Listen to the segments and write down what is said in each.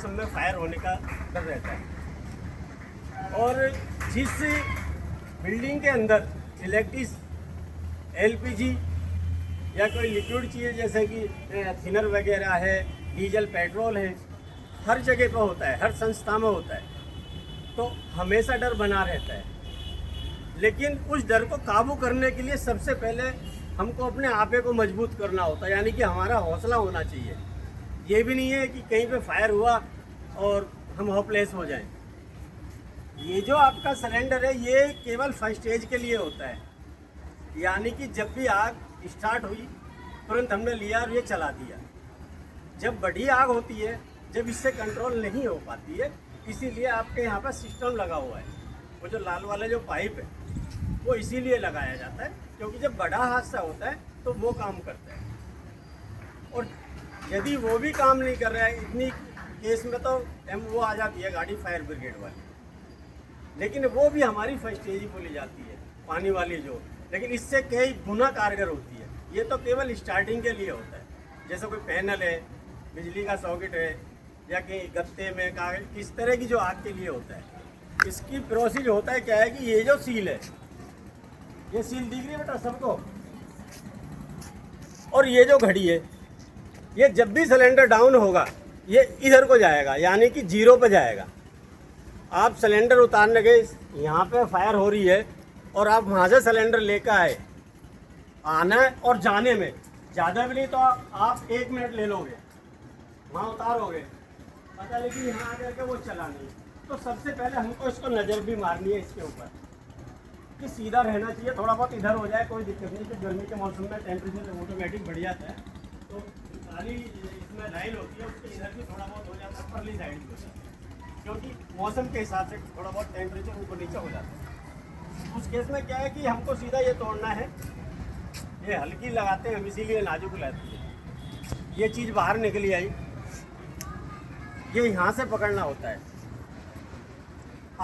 मौसम में फायर होने का डर रहता है। और जिस बिल्डिंग के अंदर इलेक्ट्रिक एलपीजी या कोई लिक्विड चीज़ जैसे कि थिनर वगैरह है, डीजल पेट्रोल है, हर जगह पर होता है, हर संस्था में होता है, तो हमेशा डर बना रहता है। लेकिन उस डर को काबू करने के लिए सबसे पहले हमको अपने आपे को मजबूत करना होता है, यानी कि हमारा हौसला होना चाहिए। ये भी नहीं है कि कहीं पे फायर हुआ और हम होपलेस हो जाएं। ये जो आपका सिलेंडर है ये केवल फर्स्ट स्टेज के लिए होता है, यानी कि जब भी आग स्टार्ट हुई तुरंत हमने लिया और ये चला दिया। जब बड़ी आग होती है, जब इससे कंट्रोल नहीं हो पाती है, इसीलिए आपके यहाँ पर सिस्टम लगा हुआ है। वो जो लाल वाला जो पाइप है वो इसीलिए लगाया जाता है, क्योंकि जब बड़ा हादसा होता है तो वो काम करता है। और यदि वो भी काम नहीं कर रहा है, इतनी केस में तो वो आ जाती है गाड़ी फायर ब्रिगेड वाली, लेकिन वो भी हमारी फर्स्ट स्टेज ही बोली जाती है, पानी वाली जो, लेकिन इससे कई गुना कारगर होती है। ये तो केवल स्टार्टिंग के लिए होता है, जैसे कोई पैनल है, बिजली का सॉकेट है, या कहीं गत्ते में कागज, इस तरह की जो आग के लिए होता है। इसकी प्रोसीज होता है क्या है कि ये जो सील है, ये सील दिख रही है बेटा सबको, और ये जो घड़ी है, ये जब भी सिलेंडर डाउन होगा ये इधर को जाएगा, यानी कि जीरो पे जाएगा। आप सिलेंडर उतारने गए, यहाँ पे फायर हो रही है और आप वहाँ से सिलेंडर लेकर आए, आना है और जाने में ज़्यादा भी नहीं तो आप 1 मिनट ले लोगे, वहाँ उतारोगे, पता लेकिन यहाँ आकर के वो चला नहीं। तो सबसे पहले हमको इसको नज़र भी मारनी है इसके ऊपर कि सीधा रहना चाहिए। थोड़ा बहुत इधर हो जाए कोई दिक्कत नहीं, तो गर्मी के मौसम में टेम्परेचर ऑटोमेटिक बढ़ जाता है, तो खाली इसमें लाइन होती है उसके इधर भी थोड़ा बहुत हो जाता है, परली साइड हो जाता है, क्योंकि मौसम के हिसाब से थोड़ा बहुत टेम्परेचर ऊपर नीचे हो जाता है। उस केस में क्या है कि हमको सीधा ये तोड़ना है, ये हल्की लगाते हैं हम, इसीलिए नाजुक लगाते हैं। ये चीज़ बाहर निकली आई, ये यहाँ से पकड़ना होता है।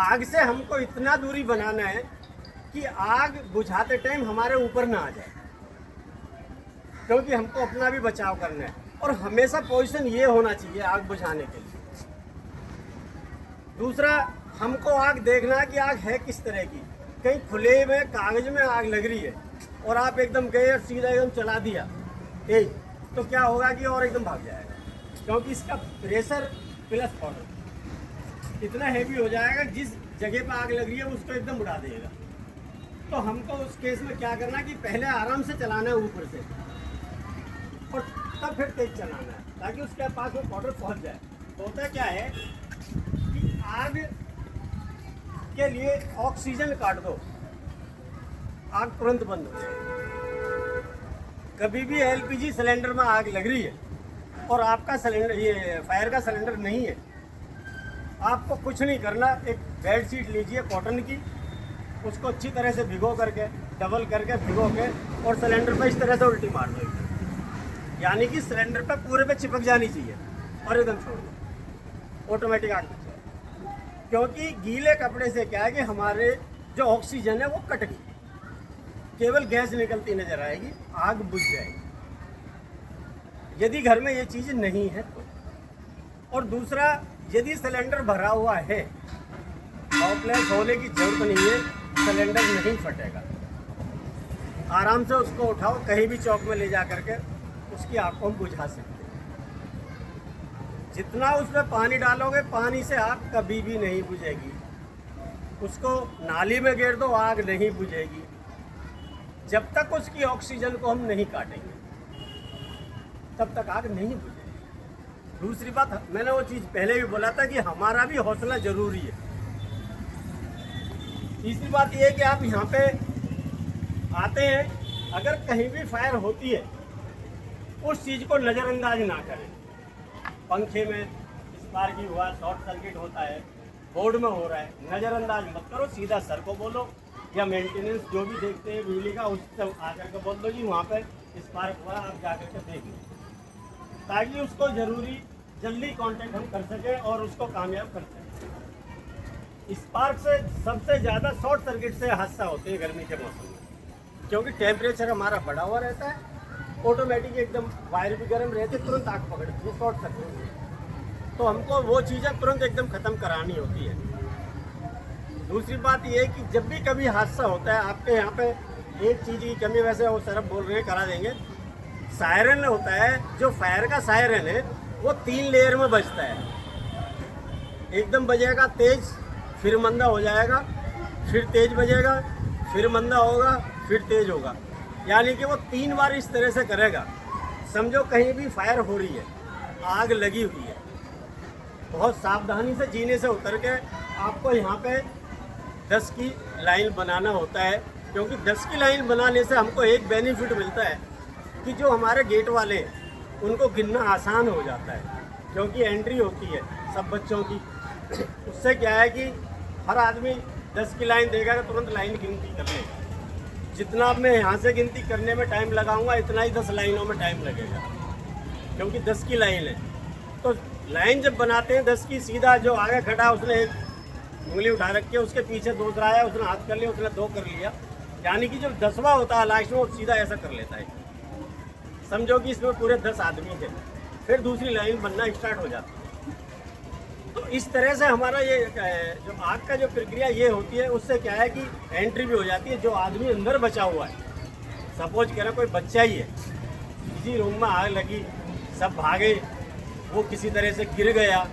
आग से हमको इतना दूरी बनाना है कि आग बुझाते टाइम हमारे ऊपर ना आ जाए, क्योंकि हमको अपना भी बचाव करना है। और हमेशा पोजीशन ये होना चाहिए आग बुझाने के लिए। दूसरा, हमको आग देखना है कि आग है किस तरह की। कहीं खुले में कागज में आग लग रही है और आप एकदम गए और सीधा एकदम चला दिया तेज, तो क्या होगा कि और एकदम भाग जाएगा, क्योंकि इसका प्रेशर प्लस पाउडर इतना हैवी हो जाएगा, जिस जगह पर आग लग रही है उसको एकदम उड़ा देगा। तो हमको उस केस में क्या करना है कि पहले आराम से चलाना है ऊपर से, और तब फिर तेज चलाना है, ताकि उसके पास वो पाउडर पहुंच जाए। तो होता क्या है कि आग के लिए ऑक्सीजन काट दो, आग तुरंत बंद हो जाए। कभी भी एलपीजी सिलेंडर में आग लग रही है और आपका सिलेंडर, ये फायर का सिलेंडर नहीं है, आपको कुछ नहीं करना। एक बेड शीट लीजिए कॉटन की, उसको अच्छी तरह से भिगो करके, डबल करके भिगो के, और सिलेंडर पर इस तरह से उल्टी मार दो, यानी कि सिलेंडर पर पूरे पे चिपक जानी चाहिए, और एकदम छोड़ दो, ऑटोमेटिक आग बुझ जाए। क्योंकि गीले कपड़े से क्या है कि हमारे जो ऑक्सीजन है वो कट गई, केवल गैस निकलती नजर आएगी, आग बुझ जाएगी यदि घर में ये चीज़ नहीं है तो। और दूसरा, यदि सिलेंडर भरा हुआ है, होपलेस होने की जरूरत नहीं है, सिलेंडर नहीं फटेगा। आराम से उसको उठाओ, कहीं भी चौक में ले जा करके उसकी आग को हम बुझा सकते हैं। जितना उसमें पानी डालोगे, पानी से आग कभी भी नहीं बुझेगी। उसको नाली में गिर दो, आग नहीं बुझेगी जब तक उसकी ऑक्सीजन को हम नहीं काटेंगे, तब तक आग नहीं बुझेगी। दूसरी बात, मैंने वो चीज़ पहले भी बोला था कि हमारा भी हौसला जरूरी है। तीसरी बात ये है कि आप यहाँ पे आते हैं, अगर कहीं भी फायर होती है उस चीज़ को नज़रअंदाज ना करें। पंखे में स्पार्किंग हुआ, शॉर्ट सर्किट होता है, बोर्ड में हो रहा है, नज़रअंदाज मत करो, सीधा सर को बोलो, या मेंटेनेंस जो भी देखते हैं बिजली का, उससे आकर के बोल दो जी वहाँ पर स्पार्क हुआ, आप जाकर के देख लो, ताकि उसको जल्दी कांटेक्ट हम कर सकें और उसको कामयाब कर सकें। स्पार्क से सबसे ज़्यादा शॉर्ट सर्किट से हादसा होते हैं गर्मी के मौसम में, क्योंकि टेम्परेचर हमारा बढ़ा हुआ रहता है, ऑटोमेटिक एकदम वायर भी गर्म रहती है, तुरंत आग पकड़ती है, शॉर्ट सर्किट। तो हमको वो चीज़ें तुरंत एकदम ख़त्म करानी होती है। दूसरी बात ये है कि जब भी कभी हादसा होता है आपके यहाँ पे एक चीज़ की कमी, वैसे वो सर बोल रहे हैं करा देंगे, सायरन होता है जो फायर का सायरन है वो 3 लेयर में बजता है। एकदम बजेगा तेज, फिर मंदा हो जाएगा, फिर तेज बजेगा, फिर मंदा होगा, फिर तेज होगा। यानी कि वो 3 बार इस तरह से करेगा। समझो कहीं भी फायर हो रही है, आग लगी हुई है, बहुत सावधानी से जीने से उतर के आपको यहाँ पे 10 की लाइन बनाना होता है। क्योंकि 10 की लाइन बनाने से हमको एक बेनिफिट मिलता है कि जो हमारे गेट वाले हैं उनको गिनना आसान हो जाता है, क्योंकि एंट्री होती है सब बच्चों की। उससे क्या है कि हर आदमी 10 की लाइन देगा तो तुरंत लाइन गिनती कर लेगा। जितना मैं यहाँ से गिनती करने में टाइम लगाऊंगा इतना ही 10 लाइनों में टाइम लगेगा, क्योंकि 10 की लाइन है। तो लाइन जब बनाते हैं 10 की, सीधा जो आगे खड़ा उसने एक उंगली उठा रखी है, उसके पीछे दूसरा आया, उसने हाथ कर लिया, उसने 2 कर लिया, यानी कि जो 10वां होता है लास्ट में वो सीधा ऐसा कर लेता है। समझो कि इसमें पूरे 10 आदमी थे, फिर दूसरी लाइन बनना स्टार्ट हो जाती है। तो इस तरह से हमारा ये जो आग का जो प्रक्रिया ये होती है, उससे क्या है कि एंट्री भी हो जाती है। जो आदमी अंदर बचा हुआ है, सपोज कह रहा कोई बच्चा ही है, किसी रूम में आग लगी, सब भागे, वो किसी तरह से गिर गया,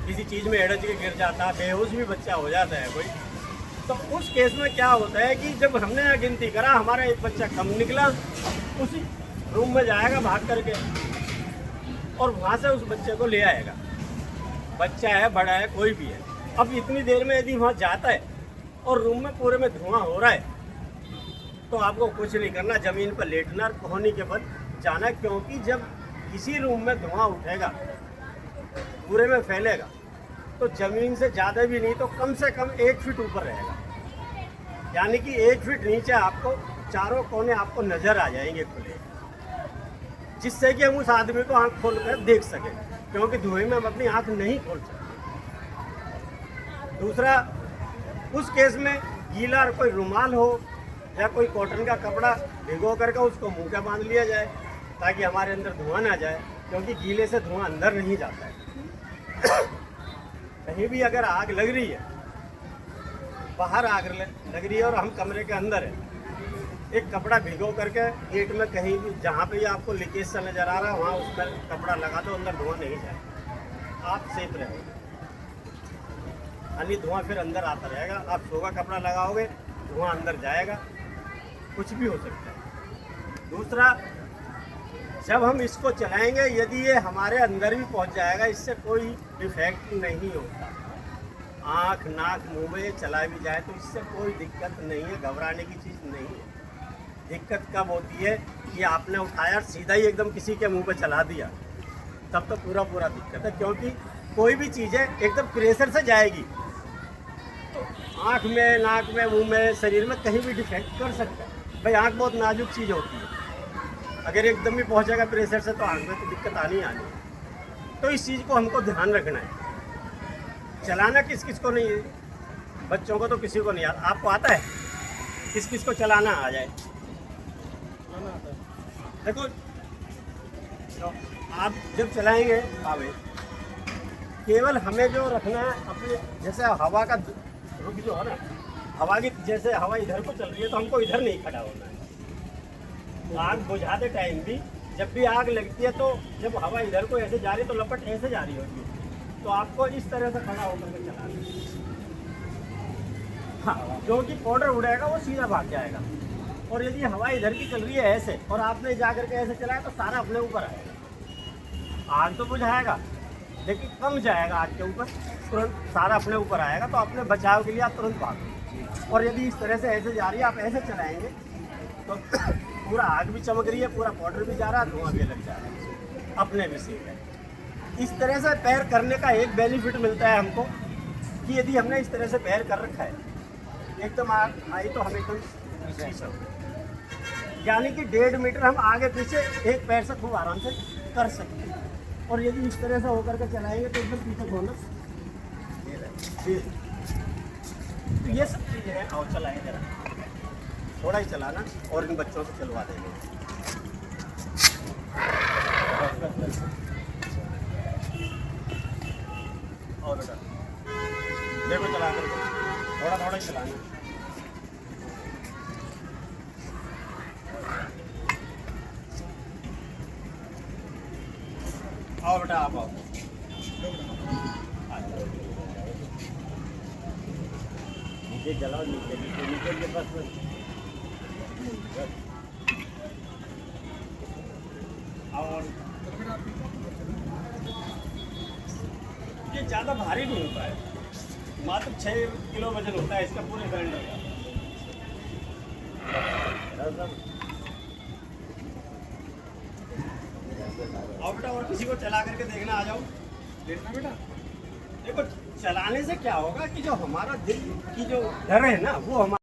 किसी चीज़ में एड़च के गिर जाता, बेहोश भी बच्चा हो जाता है कोई, तो उस केस में क्या होता है कि जब हमने गिनती करा हमारा एक बच्चा कम निकला, उसी रूम में जाएगा भाग करके और वहाँ से उस बच्चे को ले आएगा। बच्चा है, बड़ा है, कोई भी है। अब इतनी देर में यदि वहाँ जाता है और रूम में पूरे में धुआं हो रहा है, तो आपको कुछ नहीं करना, ज़मीन पर लेटना, कोहनी के बाद जाना। क्योंकि जब किसी रूम में धुआं उठेगा, पूरे में फैलेगा, तो ज़मीन से ज़्यादा भी नहीं तो कम से कम 1 फीट ऊपर रहेगा। यानी कि 1 फीट नीचे आपको चारों कोने आपको नज़र आ जाएंगे खुले, जिससे कि हम उस आदमी को आँख खोल कर देख सकें, क्योंकि धुएं में हम अपनी आँख नहीं खोल सकते। दूसरा, उस केस में गीला कोई रुमाल हो या कोई कॉटन का कपड़ा भिगो करके उसको मुँह पे बांध लिया जाए, ताकि हमारे अंदर धुआं ना जाए, क्योंकि गीले से धुआं अंदर नहीं जाता है। कहीं भी अगर आग लग रही है, बाहर आग लग रही है और हम कमरे के अंदर है, एक कपड़ा भिगो करके गेट में कहीं भी जहाँ पे आपको लीकेज सा नज़र आ रहा है वहाँ उस पर कपड़ा लगा दो, अंदर धुआं नहीं जाए, आप सेफ रहोगे। यानी धुआं फिर अंदर आता रहेगा। आप सोगा कपड़ा लगाओगे, धुआं अंदर जाएगा, कुछ भी हो सकता है। दूसरा, जब हम इसको चलाएंगे, यदि ये हमारे अंदर भी पहुंच जाएगा, इससे कोई डिफेक्ट नहीं होता। आँख, नाक, मुंह में चला भी जाए तो इससे कोई दिक्कत नहीं है, घबराने की चीज़ नहीं है। दिक्कत कब होती है कि आपने उठाया सीधा ही एकदम किसी के मुंह पे चला दिया, तब तो पूरा दिक्कत है। क्योंकि कोई भी चीज़ है एकदम प्रेशर से जाएगी तो आँख में, नाक में, मुंह में, शरीर में कहीं भी डिफेक्ट कर सकता है। भाई आँख बहुत नाजुक चीज़ होती है, अगर एकदम भी पहुंचेगा प्रेशर से तो आँख में तो दिक्कत आनी आनी। तो इस चीज़ को हमको ध्यान रखना है। चलाना किस किस को नहीं है, बच्चों को तो किसी को नहीं आता। आपको आता है? किस किस को चलाना आ जाए? देखो, तो आप जब चलाएंगे भाई, केवल हमें जो रखना है अपने, जैसे हवा का रुख जो है ना, हवा की जैसे हवा इधर को चल रही है तो हमको इधर नहीं खड़ा होना है। आग बुझाते टाइम भी जब भी आग लगती है तो जब हवा इधर को ऐसे जा रही है तो लपट ऐसे जा रही होगी, तो आपको इस तरह से खड़ा होकर के चलाना है। हाँ, जो कि पाउडर उड़ेगा वो सीधा भाग जाएगा। और यदि हवा इधर की चल रही है ऐसे और आपने जा करके ऐसे चलाया तो सारा अपने ऊपर आएगा। आग तो बुझाएगा लेकिन कम जाएगा आग के ऊपर, तुरंत सारा अपने ऊपर आएगा। तो अपने बचाव के लिए आप तुरंत भागो। और यदि इस तरह से ऐसे जा रही है, आप ऐसे चलाएंगे तो पूरा आग भी चमक रही है, पूरा पाउडर भी जा रहा है, धुआं भी लग जा रहा है, अपने भी सेफ है। इस तरह से पैर करने का एक बेनिफिट मिलता है हमको कि यदि हमने इस तरह से पैर कर रखा है, एकदम आग आई तो हम एकदम, यानी कि 1.5 मीटर हम आगे पीछे एक पैर से खूब आराम से कर सकते हैं। और यदि इस तरह से होकर के चलाएंगे तो एकदम पीछे घूमना, तो ये सब चीज़ें हैं। और चलाएं जरा, थोड़ा ही चलाना और इन बच्चों से चलवा देंगे। और बेटा देखो चला करके, थोड़ा थोड़ा ही चलाना। आओ बेटा आप आओ। नीचे चलाओ, नीचे नीचे नीचे के पास में। और ये ज़्यादा भारी नहीं होता है, मात्र 6 किलो वजन होता है इसका पूरे सिलेंडर का। और बेटा और किसी को चला करके देखना, आ जाओ देखना बेटा। देखो चलाने से क्या होगा कि जो हमारा दिल की जो डर है ना वो हमारा